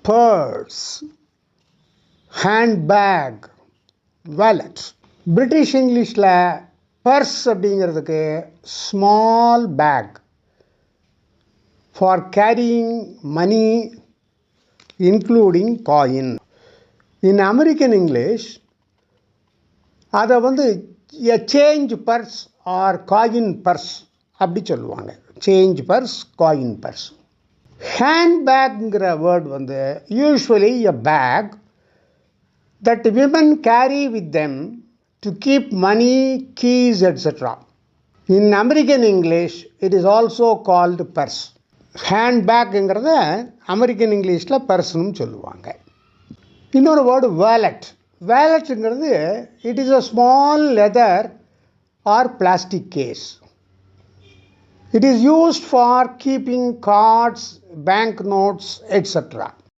purse, handbag, wallet. British இங்கிலீஷில் purse அப்படிங்கிறதுக்கு small bag for carrying money including coin. In American English அதை a change purse or coin purse அப்படி சொல்லுவாங்க. Change purse, coin purse. ஹேண்ட்பேக்குங்கிற word usually a bag that women carry with them to keep money, keys, etc. In American English, it is also called purse. ஹேண்ட்பேக்குங்கிறத American இங்கிலீஷில் பர்ஸ்னு சொல்லுவாங்க. இன்னொரு word wallet. வேலட்டுங்கிறது it is a small leather or plastic case. It is used for keeping cards, bank notes, etcetera.